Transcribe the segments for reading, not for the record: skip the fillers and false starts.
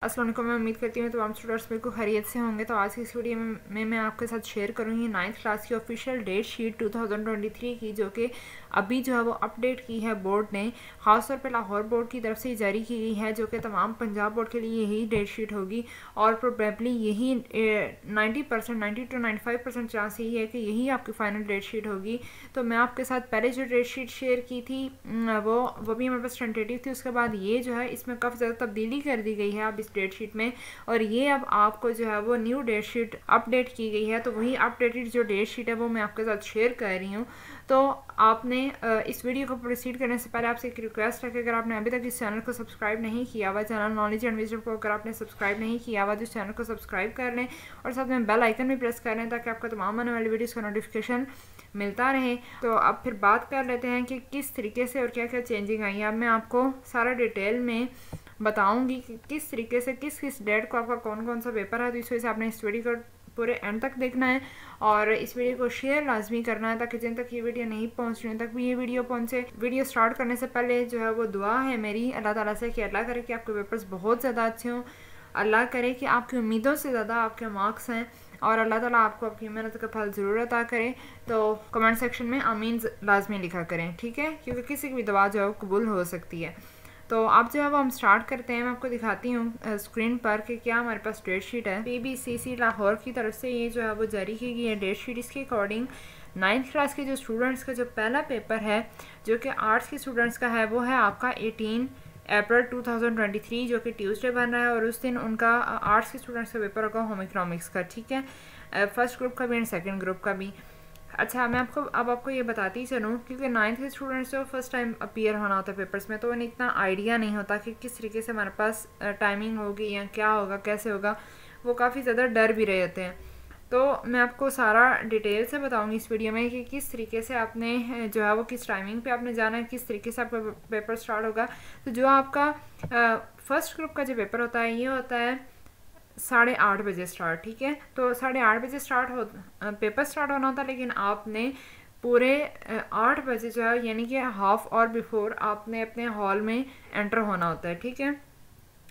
अस्सलाम वालेकुम। मैं उम्मीद करती हूँ तमाम स्टूडेंट्स बिल्कुल खैरियत से होंगे। तो आज की इस वीडियो में मैं आपके साथ शेयर करूँगी 9th क्लास की ऑफिशियल डेट शीट 2023 की, जो कि अभी जो है वो अपडेट की है बोर्ड ने। ख़ासतौर पे लाहौर बोर्ड की तरफ से जारी की गई है, जो कि तमाम पंजाब बोर्ड के लिए यही डेट शीट होगी और प्रोबेबली यही 90% 90 to 95% चांस यही है कि यही आपकी फ़ाइनल डेट शीट होगी। तो मैं आपके साथ पहले जो डेट शीट शेयर की थी वो भी हमारे पास टेंटेटिव थी। उसके बाद ये जो है इसमें काफ़ी ज़्यादा तब्दीली कर दी गई है अब डेट शीट में, और ये अब आपको जो है वो न्यू डेट शीट अपडेट की गई है। तो वही अपडेटेड जो डेट शीट है वो मैं आपके साथ शेयर कर रही हूँ। तो आपने इस वीडियो को प्रोसीड करने से पहले आपसे एक रिक्वेस्ट है कि अगर आपने अभी तक इस चैनल को सब्सक्राइब नहीं किया हुआ, चैनल नॉलेज एंड विजडम को अगर आपने सब्सक्राइब नहीं किया हुआ तो इस चैनल को सब्सक्राइब कर लें और साथ में बेल आइकन भी प्रेस कर लें ताकि आपको तमाम आने वाली वीडियोज़ का नोटिफिकेशन मिलता रहे। तो अब फिर बात कर लेते हैं कि किस तरीके से और क्या क्या चेंजिंग आई है। अब मैं आपको सारा डिटेल में बताऊंगी कि किस तरीके से किस डेट को आपका कौन कौन सा पेपर है। तो इस वजह से आपने इस वीडियो को पूरे एंड तक देखना है और इस वीडियो को शेयर लाजमी करना है ताकि जिन तक ये वीडियो नहीं पहुंच रही तक भी ये वीडियो पहुंचे। वीडियो स्टार्ट करने से पहले जो है वो दुआ है मेरी अल्लाह ताला से कि अल्लाह करे कि आपके पेपर्स बहुत ज़्यादा अच्छे हों, अल्लाह करे कि आपकी उम्मीदों से ज़्यादा आपके मार्क्स हैं और अल्लाह ताला आपको आपकी मेहनत का फल ज़रूर अता करे। तो कमेंट सेक्शन में आमीन लाजमी लिखा करें, ठीक है, क्योंकि किसी की भी दुआ जो है कबूल हो सकती है। तो अब जो है वो हम स्टार्ट करते हैं। मैं आपको दिखाती हूँ स्क्रीन पर कि क्या हमारे पास डेट शीट है। PBCC लाहौर की तरफ से ये जो है वो जारी की गई है डेट शीट। इसके अकॉर्डिंग 9th क्लास के जो स्टूडेंट्स का जो पहला पेपर है जो कि आर्ट्स के स्टूडेंट्स का है वो है आपका 18 अप्रैल 2023 जो कि ट्यूसडे बन रहा है और उस दिन उनका आर्ट्स के स्टूडेंट्स का पेपर होगा होम इकोनॉमिक्स का, ठीक है, फर्स्ट ग्रुप का भी एंड सेकेंड ग्रुप का भी। अच्छा, मैं आपको ये बताती चलूँ क्योंकि 9th के स्टूडेंट्स जो फर्स्ट टाइम अपीयर होना होता है पेपर्स में, तो उन्हें इतना आइडिया नहीं होता कि किस तरीके से हमारे पास टाइमिंग होगी या क्या होगा कैसे होगा। वो काफ़ी ज़्यादा डर भी रहे होते हैं। तो मैं आपको सारा डिटेल से बताऊंगी इस वीडियो में कि किस तरीके से आपने जो है वो किस टाइमिंग पे आपने जाना है, किस तरीके से आपका पेपर स्टार्ट होगा। तो जो आपका फर्स्ट ग्रुप का जो पेपर होता है ये होता है 8:30 बजे स्टार्ट, ठीक है। तो 8:30 बजे पेपर स्टार्ट होना होता है, लेकिन आपने पूरे 8 बजे जो है यानी कि हाफ और बिफोर आपने अपने हॉल में एंटर होना होता है, ठीक है।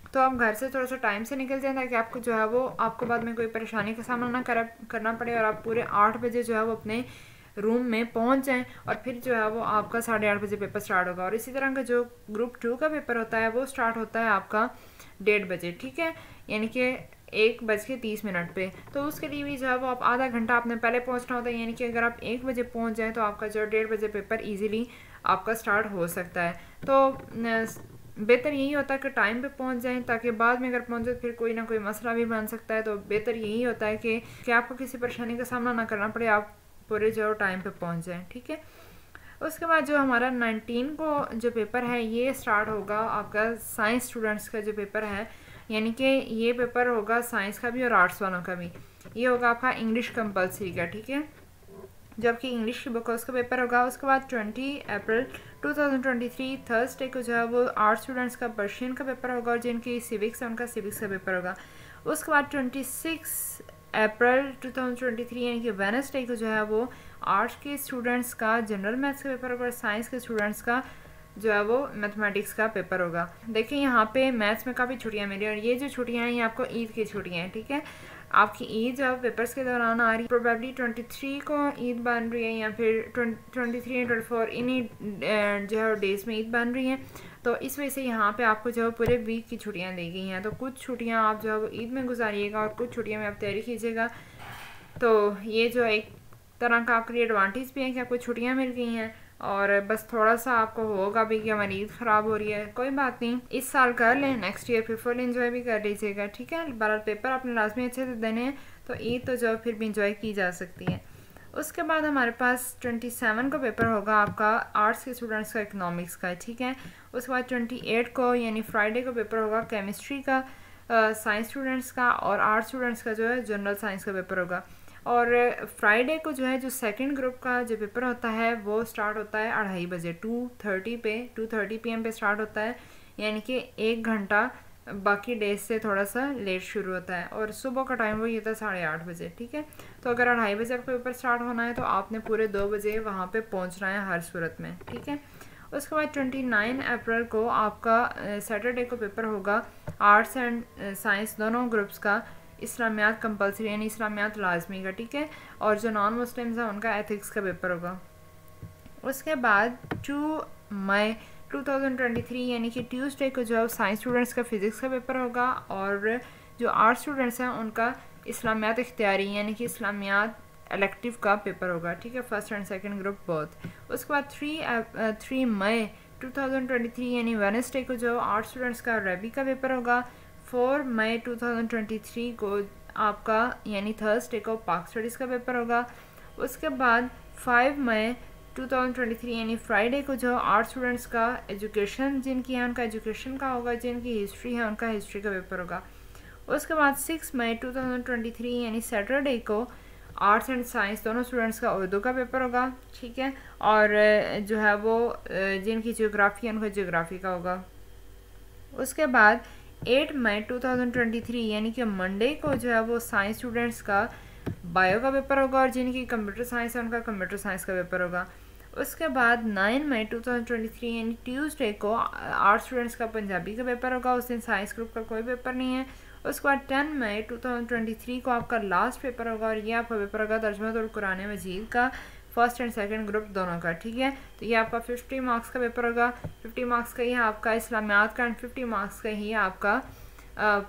तो आप घर से थोड़ा सा टाइम से निकल जाए ताकि आपको जो है वो आपको बाद में कोई परेशानी का सामना ना करना पड़े और आप पूरे 8 बजे जो है वो अपने रूम में पहुंच जाएं और फिर जो है वो आपका 8:30 बजे पेपर स्टार्ट होगा। और इसी तरह का जो ग्रुप 2 का पेपर होता है वो स्टार्ट होता है आपका 1:30 बजे, ठीक है, यानी कि 1:30 पे। तो उसके लिए भी जो है वो आप आधा घंटा आपने पहले पहुंचना होता है, यानी कि अगर आप 1 बजे पहुंच जाएं तो आपका जो 1:30 बजे पेपर इजीली आपका स्टार्ट हो सकता है। तो बेहतर यही होता है कि टाइम पे पहुंच जाएं ताकि बाद में अगर पहुंचे तो फिर कोई ना कोई मसला भी बन सकता है। तो बेहतर यही होता है कि आपको किसी परेशानी का सामना ना करना पड़े, आप पूरे जो टाइम पे पहुंच जाएं, ठीक है। उसके बाद जो हमारा 19 को जो पेपर है ये स्टार्ट होगा आपका साइंस स्टूडेंट्स का जो पेपर है, यानी कि ये पेपर होगा साइंस का भी और आर्ट्स वालों का भी। ये होगा आपका इंग्लिश कंपलसरी का, ठीक है, जबकि इंग्लिश की बुक उसका पेपर होगा। उसके बाद 20 अप्रैल 2023 थर्सडे को जो है वो आर्ट्स स्टूडेंट्स का पर्शियन का पेपर होगा और जिनकी सिविक्स है उनका सिविक्स का पेपर होगा। उसके बाद 26 अप्रैल 2023 यानी कि वेडनेसडे को जो है वो आर्ट्स के स्टूडेंट्स का जनरल मैथ्स का पेपर होगा और साइंस के स्टूडेंट्स का जो है वो मैथमेटिक्स का पेपर होगा। देखिए यहाँ पे मैथ्स में काफ़ी छुट्टियाँ मिली और ये जो छुट्टियाँ हैं ये आपको ईद की छुट्टियाँ हैं, ठीक है। आपकी ईद जब पेपर्स के दौरान आ रही है, प्रोबेबली 23 को ईद बन रही है या फिर 23 या 24 इन्हीं जो है डेज में ईद बन रही है। तो इस वजह से यहाँ पे आपको जो है पूरे वीक की छुट्टियाँ दी गई हैं। तो कुछ छुट्टियाँ आप जो है वो ईद में गुजारिएगा और कुछ छुट्टियाँ में आप तैयारी कीजिएगा। तो ये जो एक तरह का आपके लिए एडवांटेज भी है कि आपको छुट्टियाँ मिल गई हैं और बस थोड़ा सा आपको होगा भी कि हमारी ईद ख़राब हो रही है, कोई बात नहीं, इस साल कर लें, नेक्स्ट ईयर फिर फुल इंजॉय भी कर लीजिएगा, ठीक है। 12 पेपर आपने लाजमी अच्छे से देने हैं तो ईद तो जो फिर भी इंजॉय की जा सकती है। उसके बाद हमारे पास 27 का पेपर होगा आपका आर्ट्स के स्टूडेंट्स का इकोनॉमिक्स का, ठीक है। उसके बाद 28 को यानी फ्राइडे को पेपर होगा केमिस्ट्री का साइंस स्टूडेंट्स का और आर्ट्स स्टूडेंट्स का जो है जनरल साइंस का पेपर होगा। और फ्राइडे को जो है जो सेकंड ग्रुप का जो पेपर होता है वो स्टार्ट होता है 2:30 बजे 2:30 PM पे स्टार्ट होता है, यानी कि 1 घंटा बाकी डेज से थोड़ा सा लेट शुरू होता है और सुबह का टाइम वो ये था 8:30 बजे, ठीक है। तो अगर 2:30 बजे आपका पेपर स्टार्ट होना है तो आपने पूरे 2 बजे वहाँ पे पहुँचना है हर सूरत में, ठीक है। उसके बाद 29 अप्रैल को आपका सैटरडे को पेपर होगा आर्ट्स एंड साइंस दोनों ग्रुप्स का, इस्लामियात कंपलसरी यानी इस्लामियात लाजमी का, ठीक है। और जो नॉन मुस्लिम्स हैं उनका एथिक्स का पेपर होगा। उसके बाद 2 मई 2023 यानी कि ट्यूसडे को जो साइंस स्टूडेंट्स का फिज़िक्स का पेपर होगा, और जो आर्ट्स स्टूडेंट्स हैं उनका इस्लामियात इख्तियारी यानी कि इस्लामियात इलेक्टिव का पेपर होगा, ठीक है, first and second group both. उसके बाद 3 मई 2023 यानी वेडनेसडे को जो आर्ट्स स्टूडेंट्स का अरबी का पेपर होगा। 4 मई 2023 को आपका यानी थर्सडे को पाक स्टडीज़ का पेपर होगा। उसके बाद 5 मई 2023 यानी फ्राइडे को जो आर्ट्स स्टूडेंट्स का एजुकेशन जिनकी है उनका एजुकेशन का होगा, जिनकी हिस्ट्री है उनका हिस्ट्री का पेपर होगा। उसके बाद 6 मई 2023 यानी सैटरडे को आर्ट्स एंड साइंस दोनों स्टूडेंट्स का उर्दू का पेपर होगा, ठीक है। और जो है वो जिनकी जियोग्राफी है उनका जियोग्राफी का होगा। उसके बाद 8 मई 2023 यानी कि मंडे को जो है वो साइंस स्टूडेंट्स का बायो का पेपर होगा, और जिनकी कंप्यूटर साइंस है उनका कंप्यूटर साइंस का पेपर होगा। उसके बाद 9 मई 2023 यानी ट्यूसडे को आर्ट्स स्टूडेंट्स का पंजाबी का पेपर होगा, उस दिन साइंस ग्रुप का कोई पेपर नहीं है। उसके बाद 10 मई 2023 को आपका लास्ट पेपर होगा, और ये आपका पेपर होगा तर्जुमा कुरान मजीद का, फर्स्ट एंड सेकंड ग्रुप दोनों का, ठीक है। तो ये आपका 50 मार्क्स का पेपर होगा, 50 मार्क्स का ही आपका इस्लामियात का, एंड 50 मार्क्स का ही आपका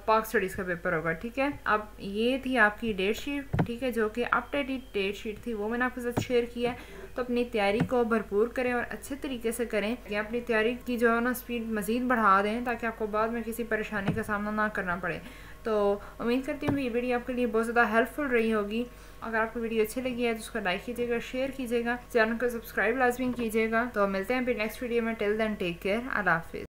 पाक स्टडीज़ का पेपर होगा, ठीक है। अब ये थी आपकी डेट शीट, ठीक है, जो कि अपडेटेड डेट शीट थी, वो मैंने आपके साथ शेयर किया है। तो अपनी तैयारी को भरपूर करें और अच्छे तरीके से करें, या अपनी तैयारी की जो है ना स्पीड मज़ीद बढ़ा दें, ताकि आपको बाद में किसी परेशानी का सामना ना करना पड़े। तो उम्मीद करती हूँ कि ये वीडियो आपके लिए बहुत ज़्यादा हेल्पफुल रही होगी। अगर आपको वीडियो अच्छी लगी है तो उसको लाइक कीजिएगा, शेयर कीजिएगा, चैनल को सब्सक्राइब लाजमी कीजिएगा। तो मिलते हैं फिर नेक्स्ट वीडियो में। टिल देन टेक केयर, अल्लाह हाफिज़।